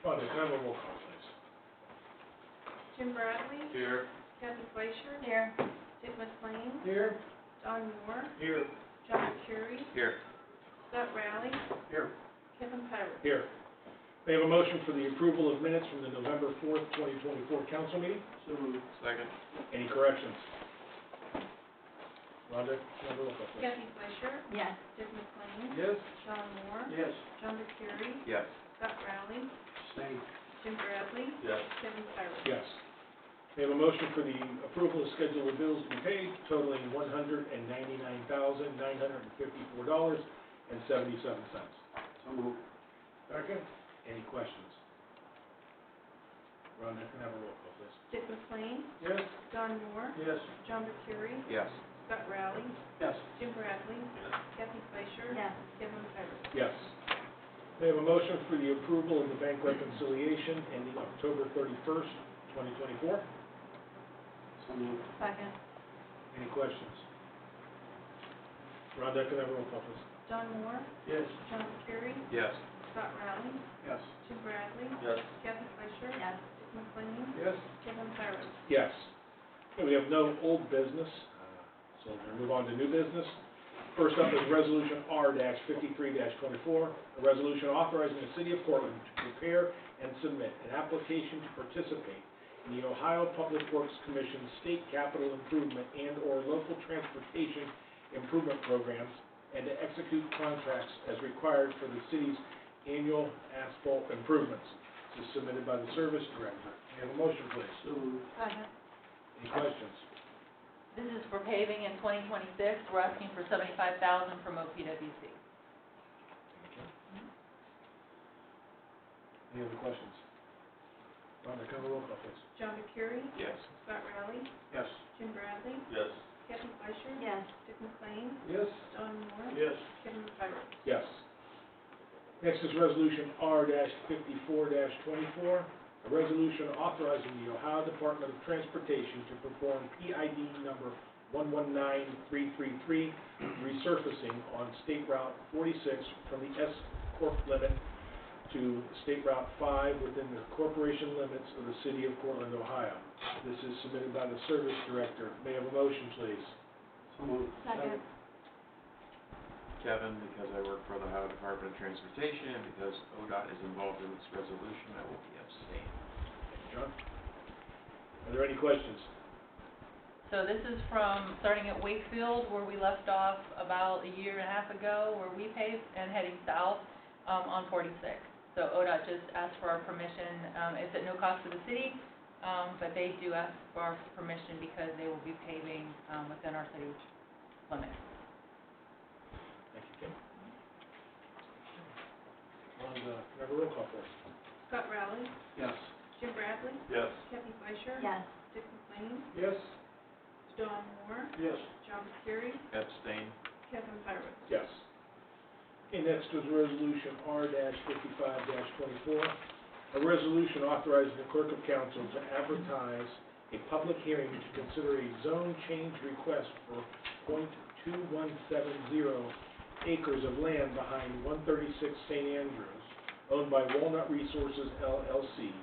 Rhonda, can I have a roll call, please? Jim Bradley. Here. Kathy Fleischer. Here. Dick McLean. Here. Don Moore. Here. John Mercury. Here. Scott Rowley. Here. Kevin Pirate. Here. May I have a motion for the approval of minutes from the November 4th, 2024 council meeting? So moved. Second. Any corrections? Rhonda, can I have a roll call, please? Kathy Fleischer. Yes. Dick McLean. Yes. Don Moore. Yes. John Mercury. Yes. Scott Rowley. Same. Jim Bradley. Yes. Kevin Pirate. Yes. May I have a motion for the approval of schedule of bills to be paid totaling $199,954.77. So moved. Second. Any questions? Rhonda, can I have a roll call, please? Dick McLean. Yes. Don Moore. Yes. John Mercury. Yes. Scott Rowley. Yes. Jim Bradley. Yes. Kathy Fleischer. Yes. Kevin Pirate. Yes. May I have a motion for the approval of the bank reconciliation ending October 31st, 2024? So moved. Second. Any questions? Rhonda, can I have a roll call, please? Don Moore. Yes. John Mercury. Yes. Scott Rowley. Yes. Jim Bradley. Yes. Kathy Fleischer. Yes. Dick McLean. Yes. Kevin Pirate. Yes. Okay, we have no old business, so we're going to move on to new business. First up is Resolution R-53-24, a resolution authorizing the City of Portland to prepare and submit an application to participate in the Ohio Public Works Commission State Capital Improvement and/or Local Transportation Improvement Programs, and to execute contracts as required for the city's annual asphalt improvements. This is submitted by the Service Director. May I have a motion, please? Second. Any questions? This is for paving in 2026. We're asking for $75,000 from OPWC. Any other questions? Rhonda, can I have a roll call, please? John Mercury. Yes. Scott Rowley. Yes. Jim Bradley. Yes. Kathy Fleischer. Yes. Dick McLean. Yes. Don Moore. Yes. Kevin Pirate. Yes. Next is Resolution R-54-24, a resolution authorizing the Ohio Department of Transportation to perform PID number 119333 resurfacing on State Route 46 from the S Corp limit to State Route 5 within the corporation limits of the City of Portland, Ohio. This is submitted by the Service Director. May I have a motion, please? So moved. Second. Kevin, because I work for the Ohio Department of Transportation, and because ODOT is involved in this resolution, I will be abstaining. John? Are there any questions? So this is from starting at Wakefield, where we left off about a year and a half ago, where we paved, and heading south on 46. So ODOT just asked for our permission. It's at no cost to the city, but they do ask for our permission because they will be paving within our city limits. Thank you, Kim. Can I have a roll call, please? Scott Rowley. Yes. Jim Bradley. Yes. Kathy Fleischer. Yes. Dick McLean. Yes. Don Moore. Yes. John Mercury. Abstain. Kevin Pirate. Yes. Okay, next is Resolution R-55-24, a resolution authorizing the Clerk of Council to advertise a public hearing to consider a zone change request for .2170 acres of land behind 136 St. Andrews, owned by Walnut Resources LLC,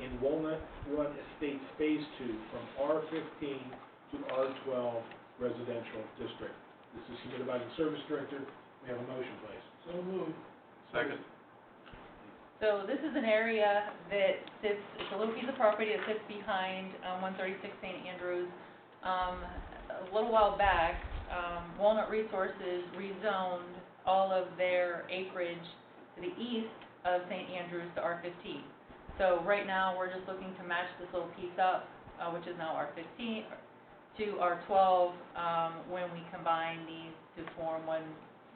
in Walnut Run Estates Phase 2 from R-15 to R-12 Residential District. This is submitted by the Service Director. May I have a motion, please? So moved. Second. So this is an area that sits, it's a little piece of property that sits behind 136 St. Andrews. A little while back, Walnut Resources rezoned all of their acreage to the east of St. Andrews to R-15. So right now, we're just looking to match this little piece up, which is now R-15, to R-12 when we combine these to form one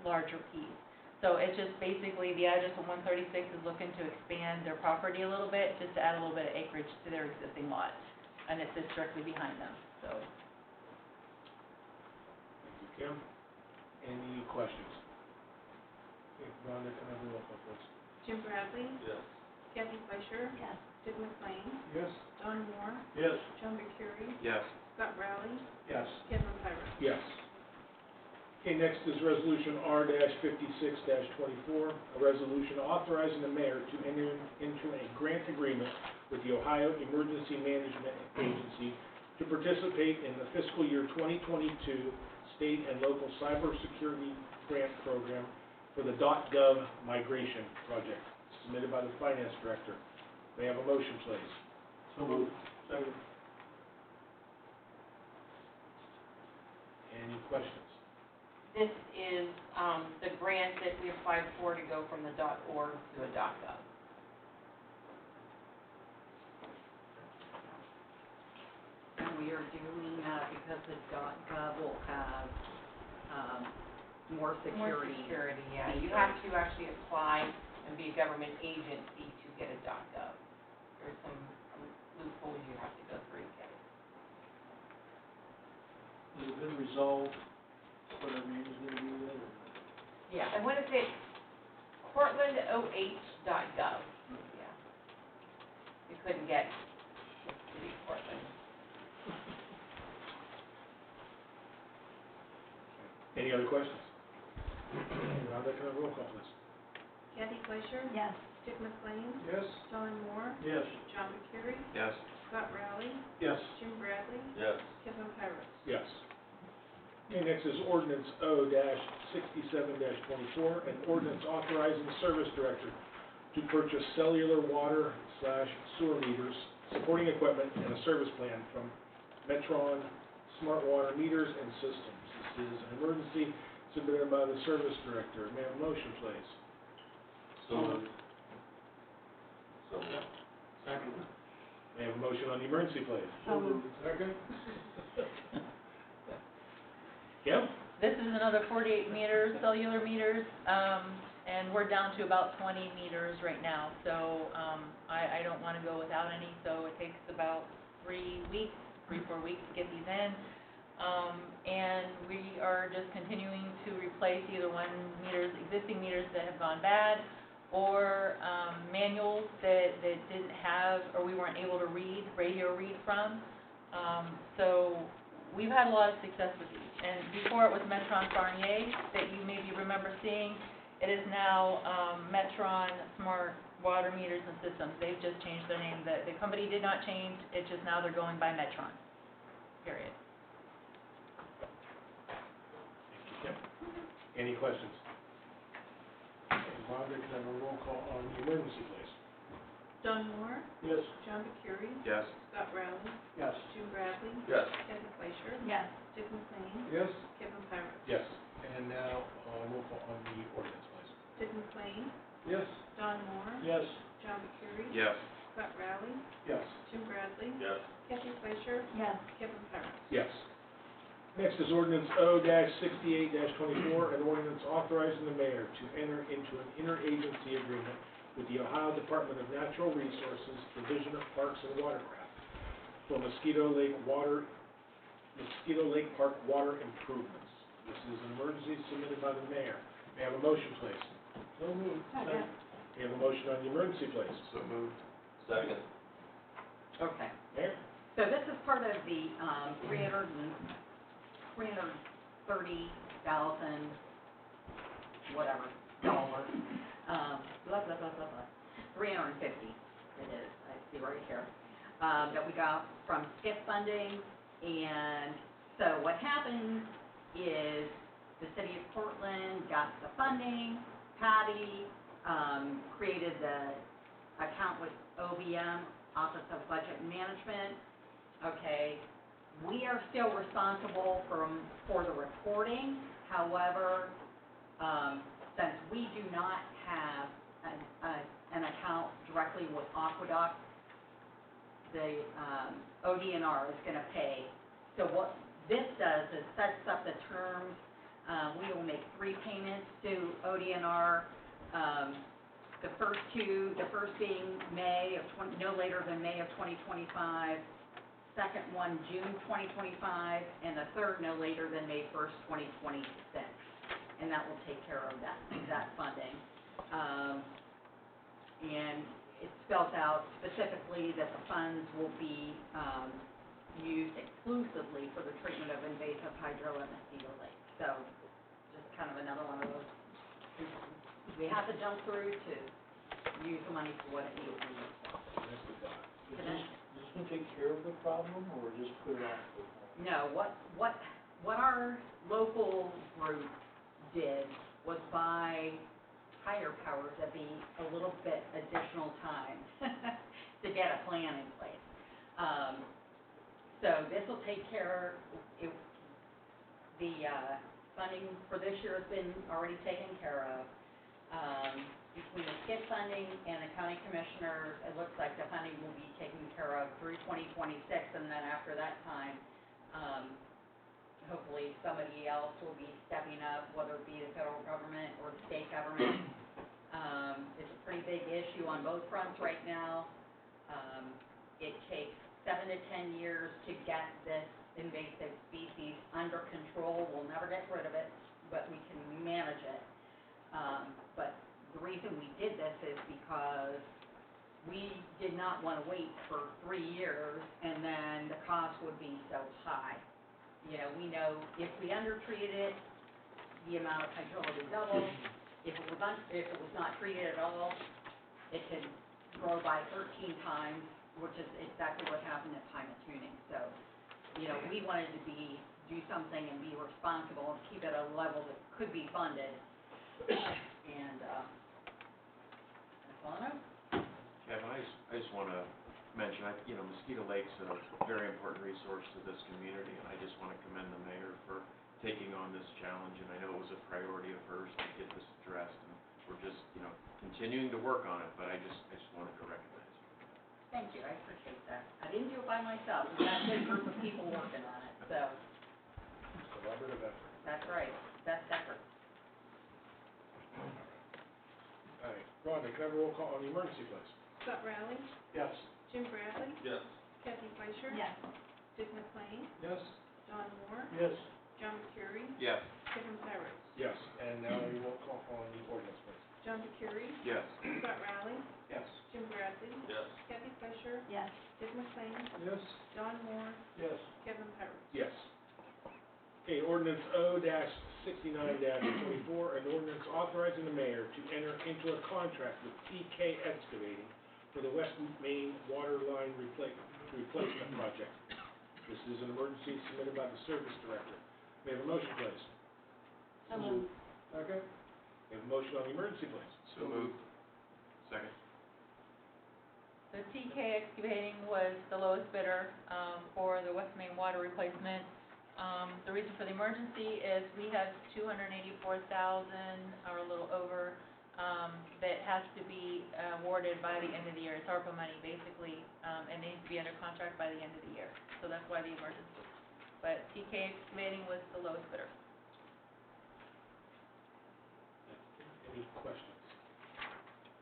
larger piece. So it's just basically the address of 136 is looking to expand their property a little bit, just to add a little bit of acreage to their existing lot. And it sits directly behind them, so. Thank you, Kim. Any questions? Okay, Rhonda, can I have a roll call, please? Jim Bradley. Yes. Kathy Fleischer. Yes. Dick McLean. Yes. Don Moore. Yes. John Mercury. Yes. Scott Rowley. Yes. Kevin Pirate. Yes. Okay, next is Resolution R-56-24, a resolution authorizing the mayor to enter into a grant agreement with the Ohio Emergency Management Agency to participate in the fiscal year 2022 state and local cybersecurity grant program for the .gov migration project, submitted by the finance director. May I have a motion, please? So moved. Second. Any questions? This is, the grant that we applied for to go from the .org to a .gov. And we are doing that because the .gov will have, more security. More security, yeah. You have to actually apply and be a government agency to get a .gov. There's some loopholes you have to go through to get it. Has it been resolved, what our name is gonna be then? Yeah, I want to say portlandoh.gov. Yeah. We couldn't get the city of Portland. Any other questions? Rhonda, can I have a roll call, please? Kathy Fleischer. Yes. Dick McLean. Yes. Don Moore. Yes. John Burkett. Yes. Scott Riley. Yes. Jim Bradley. Yes. Kevin Pyrus. Yes. Okay, next is ordinance O-67-24, an ordinance authorizing the service director to purchase cellular water/sewer meters, supporting equipment, and a service plan from Metron Smart Water Meters and Systems. This is an emergency submitted by the service director. May I have a motion, please? So moved. So moved. Second. May I have a motion on the emergency, please? So moved. Second. Kim? This is another 48 meters, cellular meters, and we're down to about 20 meters right now. So I don't want to go without any, so it takes about 3 weeks, 3-4 weeks to get these in. And we are just continuing to replace either existing meters that have gone bad, or manuals that didn't have, or we weren't able to radio read from. So we've had a lot of success with these. And before it was Metron Farnier that you maybe remember seeing. It is now Metron Smart Water Meters and Systems. They've just changed their name. The company did not change, it's just now they're going by Metron, period. Thank you, Kim. Any questions? Okay, Rhonda, can I have a roll call on the emergency, please? Don Moore. Yes. John Burkett. Yes. Scott Riley. Yes. Jim Bradley. Yes. Kathy Fleischer. Yes. Dick McLean. Yes. Kevin Pyrus. Yes. And now, roll call on the ordinance, please. Dick McLean. Yes. Don Moore. Yes. John Burkett. Yes. Scott Riley. Yes. Jim Bradley. Yes. Kathy Fleischer. Yes. Kevin Pyrus. Yes. Next is ordinance O-68-24, an ordinance authorizing the mayor to enter into an interagency agreement with the Ohio Department of Natural Resources, Division of Parks and Watercraft for Mosquito Lake Park water improvements. This is an emergency submitted by the mayor. May I have a motion, please? So moved. Second. May I have a motion on the emergency, please? So moved. Second. Okay. Mayor? So this is part of the, 330,000, whatever, dollars, blah, blah, blah, blah, blah, 350 it is, I see right here, that we got from SCIP funding. And so what happened is the city of Portland got the funding, Patty, created the account with OBM, Office of Budget and Management. Okay, we are still responsible for the reporting. However, since we do not have an account directly with Aqueduct, the ODNR is going to pay. So what this does is sets up the terms. We will make 3 payments to ODNR. The first being no later than May of 2025. Second one, June 2025, and the third no later than May 1st, 2026. And that will take care of that funding. And it spells out specifically that the funds will be used exclusively for the treatment of invasive hydro at Mosquito Lake. So kind of another one of those, we have to jump through to use the money for what it needs to be used for. Is this gonna take care of the problem, or just put it off? No, what our local group did was buy higher powers that be a little bit additional time to get a plan in place. So this will take care, the funding for this year has been already taken care of. Between the SKIP funding and the county commissioners, it looks like the funding will be taken care of through 2026, and then after that time, hopefully somebody else will be stepping up, whether it be the federal government or the state government. It's a pretty big issue on both fronts right now. It takes 7 to 10 years to get this invasive species under control. We'll never get rid of it, but we can manage it. But the reason we did this is because we did not want to wait for 3 years and then the cost would be so high. You know, we know if we undertreated it, the amount of control would double. If it was not treated at all, it could grow by 13 times, which is exactly what happened at time of tuning. So, you know, we wanted to do something and be responsible and keep it at a level that could be funded. And, that's all I know. Kevin, I just want to mention, Mosquito Lake's a very important resource to this community, and I just want to commend the mayor for taking on this challenge, and I know it was a priority of hers to get this addressed, and we're just, continuing to work on it, but I just wanted to recognize you. Thank you, I appreciate that. I didn't do it by myself, we got a good group of people working on it, so, Collaborative effort. that's right, best effort. All right, Rhonda, can I have a roll call on the emergency, please? Scott Riley, Yes. Jim Bradley, Yes. Kathy Fleischer. Yes. Dick McLean, Yes. Don Moore, Yes. John Mercury, Yes. Kevin Pyrus. Yes, and now we roll call on the ordinance, please. John Mercury, Yes. Scott Riley, Yes. Jim Bradley, Yes. Kathy Fleischer, Yes. Dick McLean, Yes. Don Moore, Yes. Kevin Pyrus. Yes. Okay, ordinance O-69-24, an ordinance authorizing the mayor to enter into a contract with TK Excavating for the West Main Water Line Replacement Project. This is an emergency submitted by the service director. May I have a motion, please? So moved. Okay. May I have a motion on the emergency, please? So moved. Second. So TK Excavating was the lowest bidder, for the West Main water replacement. The reason for the emergency is we have 284,000 or a little over, that has to be awarded by the end of the year. It's ARPA money, basically, and needs to be under contract by the end of the year. So that's why the emergency. But TK Excavating was the lowest bidder. Any questions?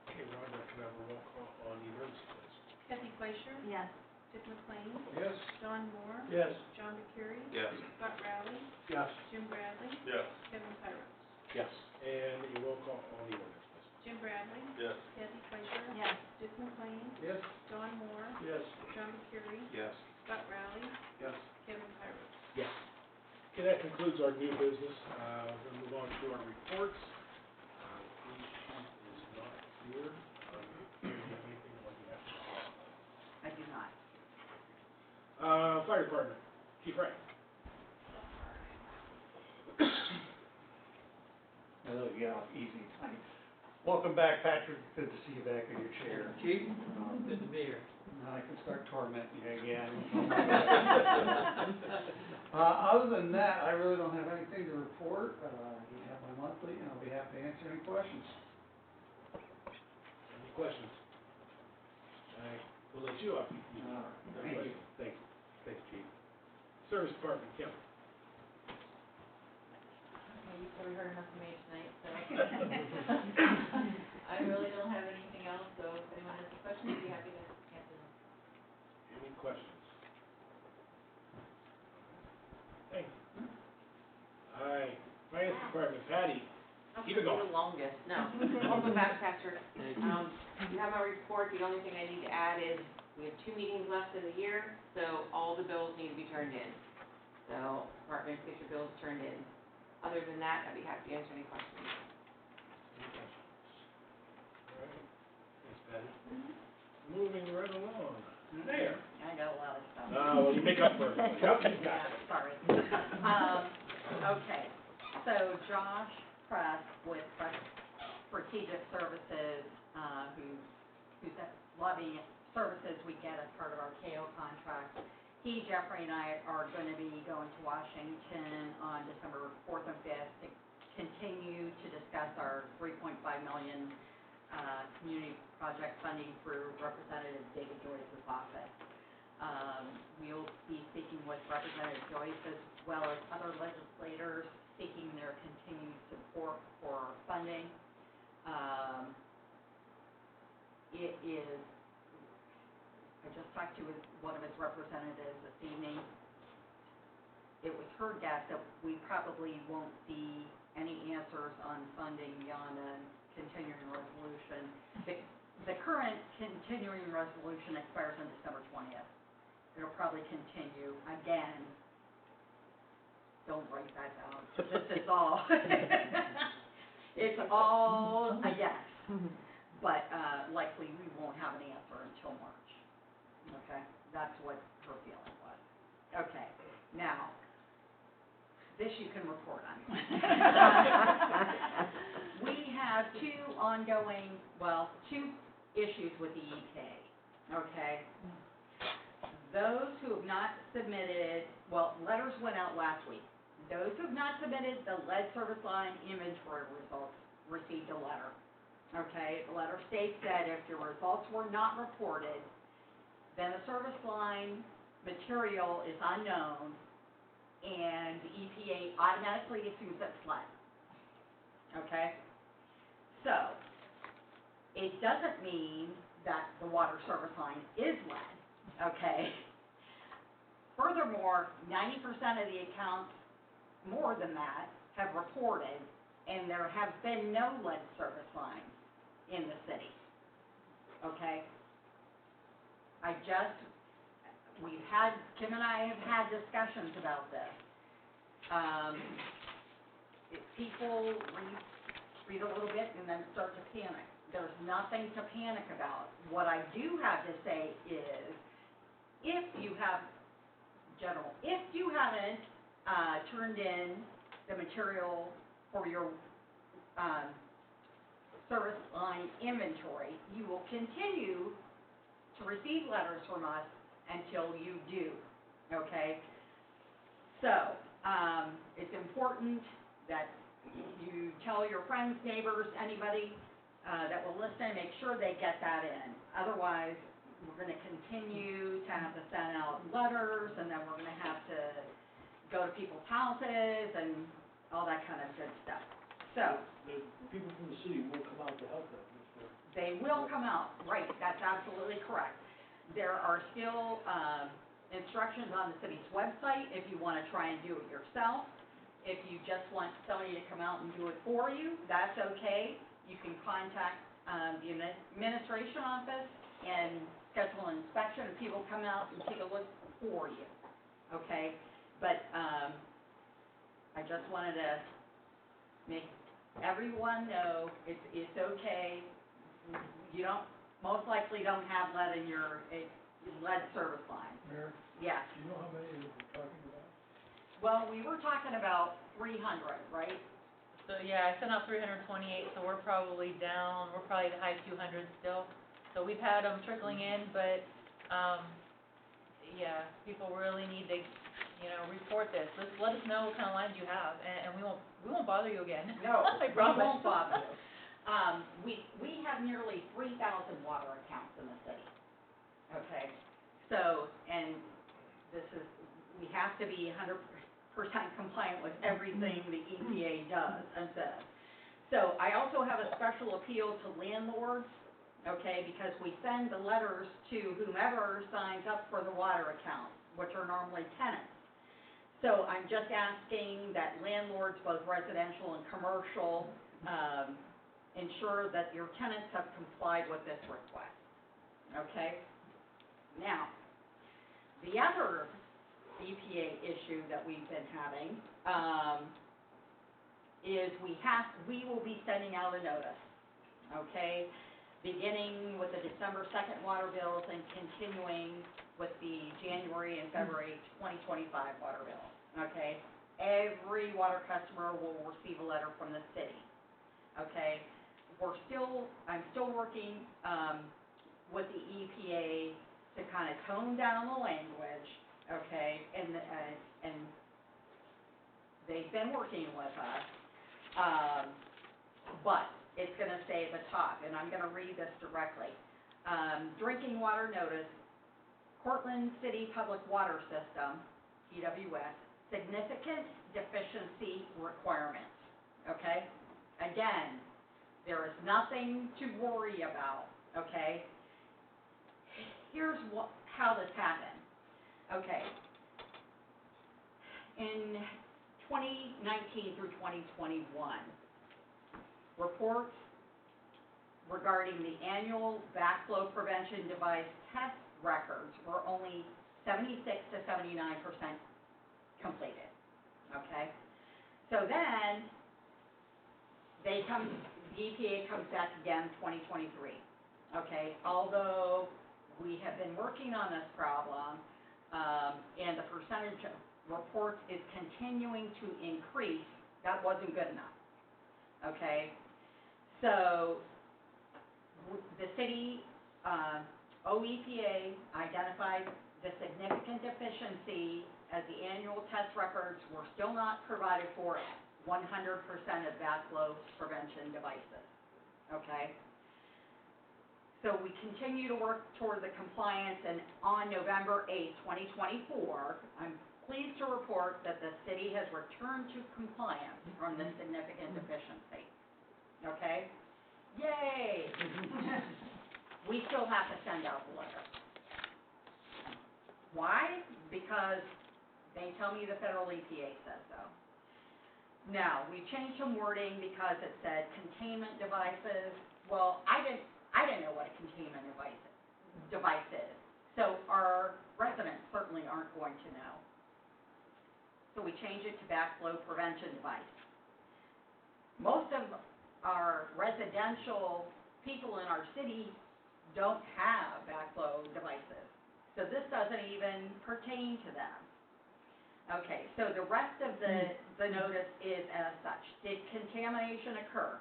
Okay, Rhonda, can I have a roll call on the emergency, please? Kathy Fleischer, Yes. Dick McLean, Yes. Don Moore, Yes. John Mercury, Yes. Scott Riley, Yes. Jim Bradley, Yes. Kevin Pyrus. Yes. And a roll call on the ordinance, please. Jim Bradley, Yes. Kathy Fleischer, Yes. Dick McLean, Yes. Don Moore, Yes. John Mercury, Yes. Scott Riley, Yes. Kevin Pyrus. Yes. Okay, that concludes our new business. We're going to move on to our reports. Police chief is not here. Do you have anything on behalf of I do not. Fire department, Chief Wright. Oh, yeah, easy. Welcome back, Patrick. Good to see you back in your chair. Chief, good to be here. Now I can start tormenting you again. Other than that, I really don't have anything to report. You have my monthly, and I'll be happy to answer any questions. Any questions? We'll let you up. Thank you. Thank you. Thanks, Chief. Service department, Kim. Okay, you've probably heard enough from me tonight, so. I really don't have anything else, so if anyone has any questions, I'd be happy to answer them. Any questions? Thank you. All right, finance department, Patty. Keep it going. The longest, no. Welcome back, Patrick. You have my report, the only thing I need to add is, we have 2 meetings left in the year, so all the bills need to be turned in. So, departments, get your bills turned in. Other than that, I'd be happy to answer any questions. All right, Thanks, Patty. moving right along. Mayor. I got a lot of stuff. Well, you make up for it. Yep, you got Yeah, it. sorry. Okay, so Josh Press with Strategic Services, who's at lobbying services we get as part of our KO contract. He, Jeffrey, and I are going to be going to Washington on December 4th and 5th to continue to discuss our $3.5 million community project funding through Representative David Joyce's office. We'll be speaking with Representative Joyce as well as other legislators seeking their continued support for funding. It is, I just talked to one of his representatives this evening. It was her guess that we probably won't see any answers on funding beyond a continuing resolution. The current continuing resolution expires on December 20th. It'll probably continue again. Don't write that down. This is all, it's all a yes. But likely we won't have an answer until March. Okay, that's what her feeling was. Okay, now, this you can report on. We have two issues with the EPA, okay? Those who have not submitted, letters went out last week. Those who have not submitted the lead service line inventory results received a letter, okay? The letter states that if your results were not reported, then the service line material is unknown, and the EPA automatically assumes it's lead, okay? So, it doesn't mean that the water service line is lead, okay? Furthermore, 90% of the accounts, more than that, have reported, and there have been no lead service lines in the city, okay? Kim and I have had discussions about this. If people read a little bit and then start to panic. There's nothing to panic about. What I do have to say is, if you haven't turned in the material for your service line inventory, you will continue to receive letters from us until you do, okay? So, it's important that you tell your friends, neighbors, anybody that will listen, make sure they get that in. Otherwise, we're going to continue to have to send out letters, and then we're going to have to go to people's houses and all that kind of good stuff. So, The people from the city will come out to help them. they will come out, right, that's absolutely correct. There are still instructions on the city's website if you want to try and do it yourself. If you just want somebody to come out and do it for you, that's okay. You can contact the administration office and schedule an inspection, and people come out and take a look for you, okay? But I just wanted to make everyone know it's okay. You most likely don't have lead in your lead service line. Mayor, Yes. do you know how many we're talking about? Well, we were talking about 300, right? So, yeah, I sent out 328, so we're probably the high 200s still. So we've had them trickling in, but, yeah, people really need to, report this. Let us know what kind of lines you have, and we won't bother you again. No, I we promise. won't bother you. We have nearly 3,000 water accounts in the city, okay? So, and we have to be 100% compliant with everything the EPA does and says. So I also have a special appeal to landlords, okay, because we send the letters to whomever signs up for the water account, which are normally tenants. So I'm just asking that landlords, both residential and commercial, ensure that your tenants have complied with this request, okay? Now, the other EPA issue that we've been having is we will be sending out a notice, okay? Beginning with the December 2nd water bills and continuing with the January and February 2025 water bills, okay? Every water customer will receive a letter from the city, okay? I'm still working, with the EPA to kind of tone down the language, okay? And they've been working with us, but it's gonna say at the top, and I'm gonna read this directly. Drinking water notice, Cortland City Public Water System, PWS, significant deficiency requirements, okay? Again, there is nothing to worry about, okay? Here's how this happened, okay? In 2019 through 2021, reports regarding the annual backflow prevention device test records were only 76 to 79% completed, okay? So then, the EPA comes back again 2023, okay? Although we have been working on this problem, and the percentage of reports is continuing to increase, that wasn't good enough, okay? So, the city, OEPA identified the significant deficiency as the annual test records were still not provided for 100% of backflow prevention devices, okay? So we continue to work toward the compliance, and on November 8th, 2024, I'm pleased to report that the city has returned to compliance from this significant deficiency, okay? Yay! We still have to send out the letter. Why? Because they tell me the federal EPA says so. Now, we changed some wording because it said containment devices. Well, I didn't know what a containment device is. So our residents certainly aren't going to know. So we changed it to backflow prevention device. Most of our residential people in our city don't have backflow devices. So this doesn't even pertain to them. Okay, so the rest of the notice is as such. Did contamination occur?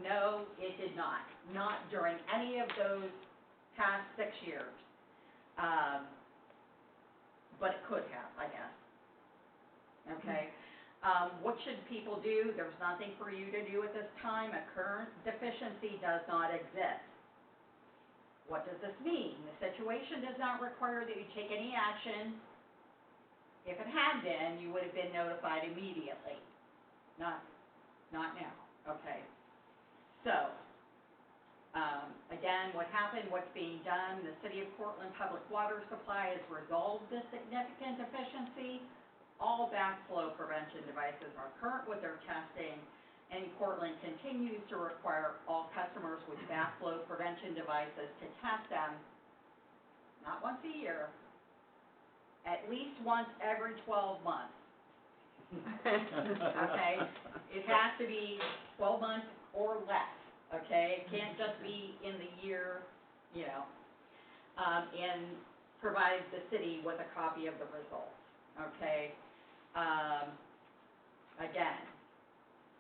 No, it did not. Not during any of those past 6 years. But it could have, I guess. Okay. What should people do? There's nothing for you to do at this time. A current deficiency does not exist. What does this mean? The situation does not require that you take any action. If it had been, you would have been notified immediately. Not now. Okay. So, again, what happened, what's being done, the City of Cortland Public Water Supply has resolved this significant deficiency. All backflow prevention devices are current with their testing, and Cortland continues to require all customers with backflow prevention devices to test them, not once a year, at least once every 12 months. Okay? It has to be 12 months or less, okay? It can't just be in the year, you know, and provide the city with a copy of the results, okay? Again,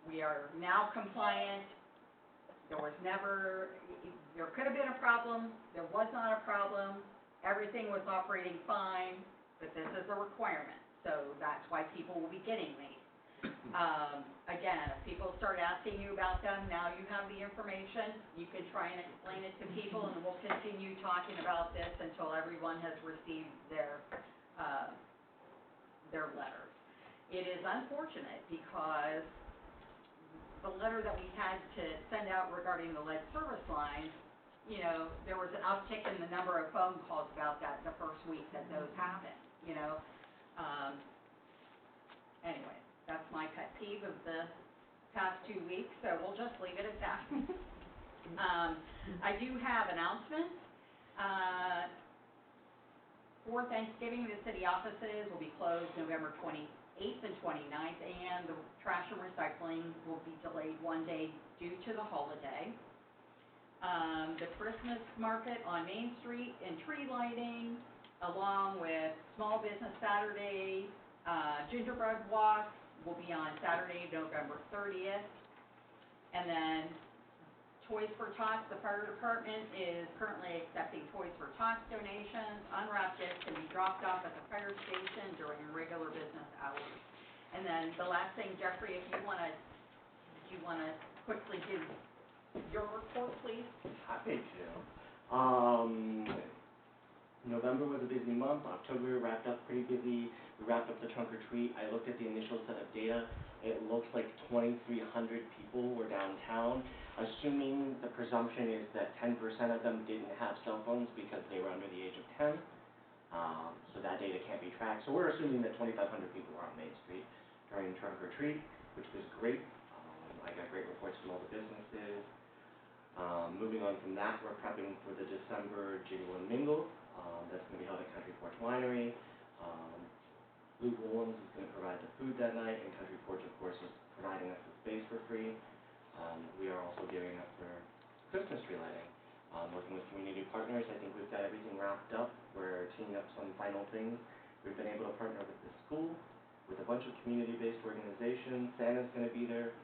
we are now compliant. There could have been a problem, there was not a problem, everything was operating fine, but this is a requirement, so that's why people will be getting these. Again, if people start asking you about them, now you have the information, you can try and explain it to people, and we'll continue talking about this until everyone has received their letters. It is unfortunate because the letter that we had to send out regarding the lead service lines, you know, there was an uptick in the number of phone calls about that the first week that those happened, you know. Anyway, that's my pet peeve of the past 2 weeks, so we'll just leave it at that. I do have announcements. For Thanksgiving, the city offices will be closed November 28th 8th and 29th, and the trash and recycling will be delayed one day due to the holiday. The Christmas market on Main Street and tree lighting, along with Small Business Saturday, gingerbread walk will be on Saturday, November 30th. And then Toys for Tots, the fire department is currently accepting Toys for Tots donations. Unwrapped gifts can be dropped off at the fire station during regular business hours. And then the last thing, Jeffrey, if you wanna quickly give your report, please? Happy to. November was a busy month. October wrapped up pretty busy. We wrapped up the trunk or treat. I looked at the initial set of data. It looks like 2,300 people were downtown. Assuming the presumption is that 10% of them didn't have cell phones because they were under the age of 10. So that data can't be tracked. So we're assuming that 2,500 people were on Main Street during trunk or treat, which was great. I got great reports from all the businesses. Moving on from that, we're prepping for the December Jingle and Mingle. That's going to be held at Country Porch Winery. Blue Woolens is going to provide the food that night, and Country Porch, of course, is providing us with space for free. We are also gearing up for Christmas tree lighting. Working with community partners, I think we've got everything wrapped up. We're teeing up some final things. We've been able to partner with the school, with a bunch of community-based organizations. Santa's going to be there.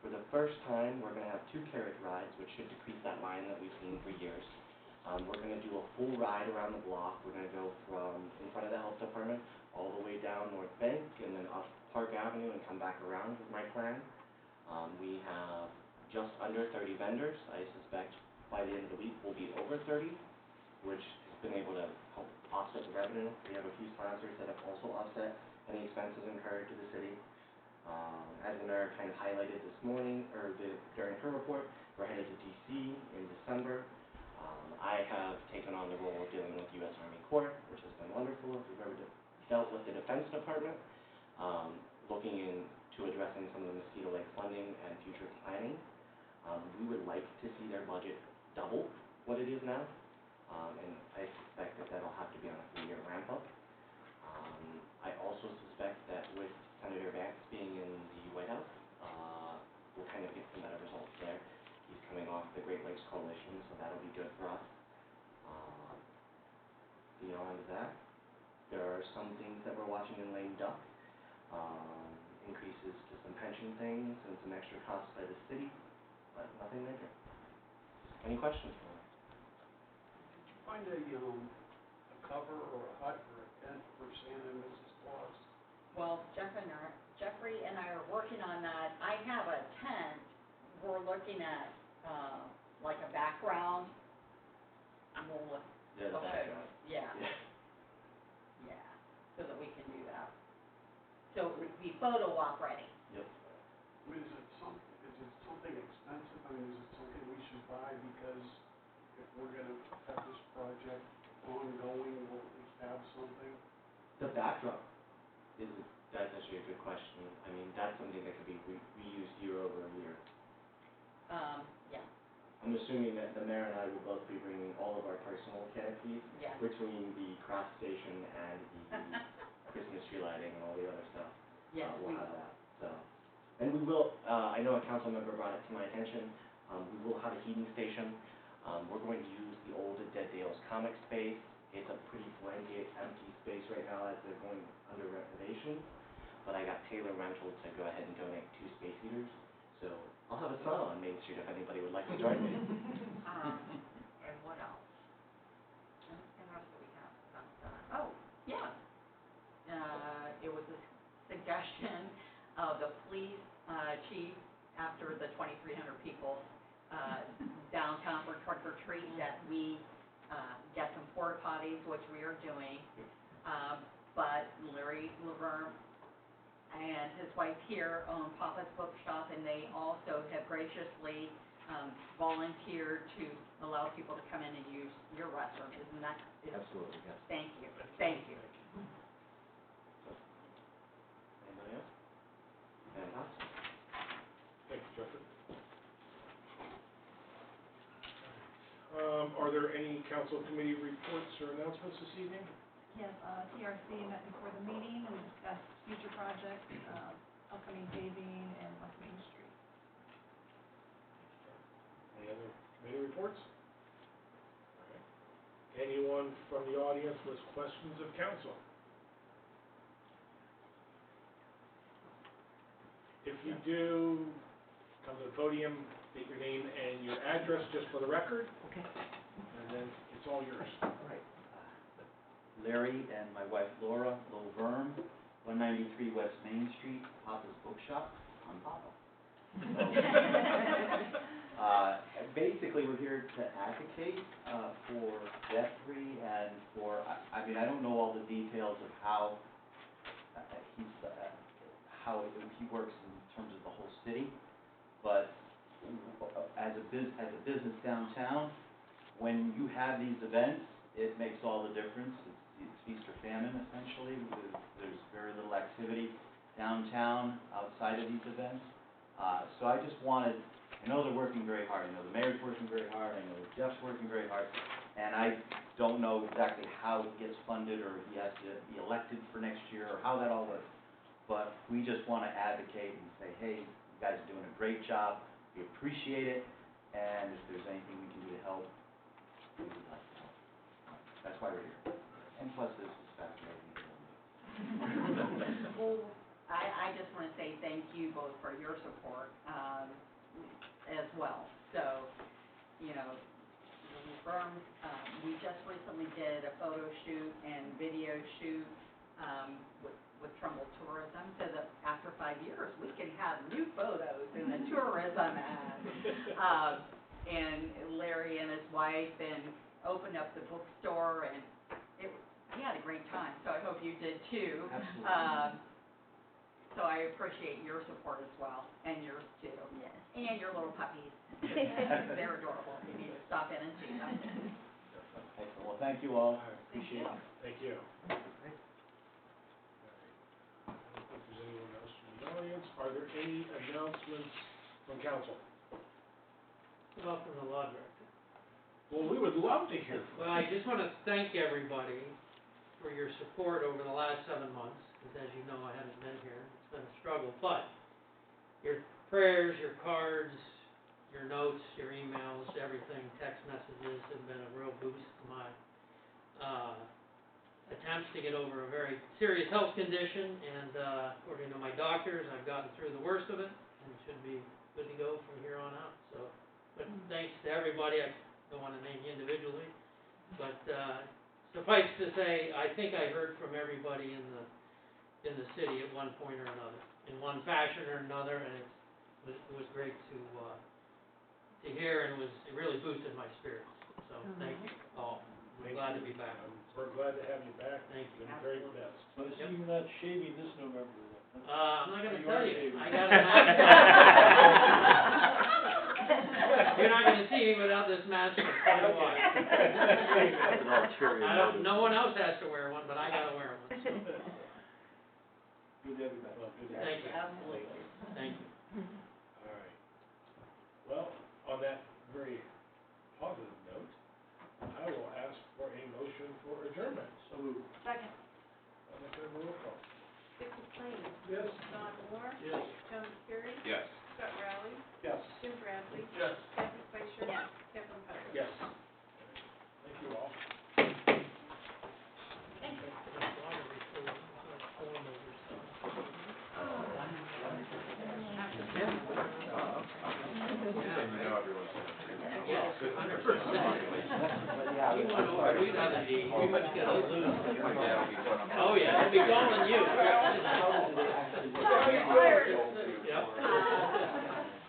For the first time, we're going to have 2 carriage rides, which should decrease that line that we've seen for years. We're going to do a full ride around the block. We're going to go from in front of the health department all the way down North Bank and then up Park Avenue and come back around with my plan. We have just under 30 vendors. I suspect by the end of the week we'll be over 30, which has been able to help offset the revenue. We have a few sponsors that have also offset any expenses incurred to the city. As the mayor kind of highlighted this morning, or during her report, we're headed to DC in December. I have taken on the role of dealing with U.S. Army Corps, which has been wonderful. If you've ever dealt with the Defense Department, looking into addressing some of the Mosquito Lake funding and future planning. We would like to see their budget double what it is now, and I suspect that that'll have to be on a 3-year ramp up. I also suspect that with Senator Vance being in the White House, we'll kind of get some better results there. He's coming off the Great Lakes Coalition, so that'll be good for us. Beyond that, there are some things that we're watching in lame duck. Increases to some pension things and some extra costs by the city, but nothing major. Any questions for me? Did you find a cover or a hut or a tent for Santa and Mrs. Claus? Well, Jeffrey and I are working on that. I have a tent. We're looking at, like a background. We'll look. Yeah, the background. Yeah. Yeah, so that we can do that. So it would be photo op ready. Yep. I mean, is it something expensive? I mean, is it something we should buy? Because if we're gonna have this project ongoing, we'll at least have something. The backdrop that's actually a good question. I mean, that's something that could be reused year over year. Yeah. I'm assuming that the mayor and I will both be bringing all of our personal canopies Yeah. between the craft station and the Christmas tree lighting and all the other stuff. Yes, We'll have that, so. And we will, I know a council member brought it to my attention, we will have a heating station. We're going to use the old Dead Dale's comic space. It's a pretty blanket, empty space right now as they're going under renovation. But I got Taylor Rental to go ahead and donate 2 space heaters. So I'll have a sun on Main Street if anybody would like to join me. And what else? And what else do we have? Oh, yeah. It was a suggestion of the police chief after the 2,300 people downtown for trunk or treat that we get some porta potties, which we are doing. But Larry Laverne and his wife here own Papa's Bookshop, and they also have graciously volunteered to allow people to come in and use your restroom. Isn't that? Absolutely, yes. Thank you. Thank you. Anybody else? Fantastic. Thank you, Jeffrey. Are there any council committee reports or announcements this evening? Yes, TRC met before the meeting, we discussed future projects, upcoming paving and West Main Street. Any other committee reports? All right. Anyone from the audience with questions of council? If you do, come to the podium, state your name and your address just for the record, Okay. and then it's all yours. All right. Larry and my wife Laura, Little Verm, 193 West Main Street, Papa's Bookshop. I'm Papa. So, basically, we're here to advocate for Jeffrey and for, I mean, I don't know all the details of how he works in terms of the whole city, but as a business downtown, when you have these events, it makes all the difference. It's feast or famine, essentially. There's very little activity downtown outside of these events. So I just wanted, I know they're working very hard. I know the mayor's working very hard. I know Jeff's working very hard. And I don't know exactly how it gets funded or if he has to be elected for next year or how that all works. But we just want to advocate and say, hey, you guys are doing a great job. We appreciate it. And if there's anything we can do to help, we would like to help. That's why we're here. And plus, this is fascinating. Well, I just want to say thank you both for your support, as well. So, you know, the firm, we just recently did a photo shoot and video shoot, with Trumbull Tourism, so that after 5 years, we can have new photos in the tourism ad. And Larry and his wife and opened up the bookstore, and he had a great time, so I hope you did too. Absolutely. So I appreciate your support as well, and yours too. Yes. And your little puppies. They're adorable. You need to stop in and see them. Excellent. Well, thank you all. Appreciate it. Thank you. I don't think there's anyone else from the audience. Are there any announcements from council? Well, from the law director. Well, we would love to hear from Well, I just want to thank everybody for your support over the last 7 months, because as you know, I haven't been here. It's been a struggle, but your prayers, your cards, your notes, your emails, everything, text messages have been a real boost to my attempts to get over a very serious health condition, and according to my doctors, I've gotten through the worst of it, and should be good to go from here on out. So, but thanks to everybody. I don't want to name you individually, but suffice to say, I think I heard from everybody in the city at one point or another, in one fashion or another, and it was great to hear, and it really boosted my spirits. So thank you all. I'm glad to be back. We're glad to have you back. Thank you. You're very best. But you're not shaving this November then? I'm not gonna You tell are you. shaving. I got a mask. You're not gonna see me without this mask for quite a while. No one else has to wear one, but I gotta wear one. So. Good to have you back. Well, good to have Thank you. Absolutely. Thank you. All right. Well, on that very positive note, I will ask for a motion for adjournment. So moved. Second. I'll make a roll call. Dick McLean. Yes. Don Moore. Yes. John Kerry. Yes. Scott Rowley. Yes. Jim Bradley. Yes. Kathy Spicer. Yes. Kevin Puckett. Yes. Thank you all. And you know everyone's gonna agree. Yes, 100%. Yeah, You went over 270, we must get a loose. My dad will be one of them. Oh, yeah, I'll be calling you.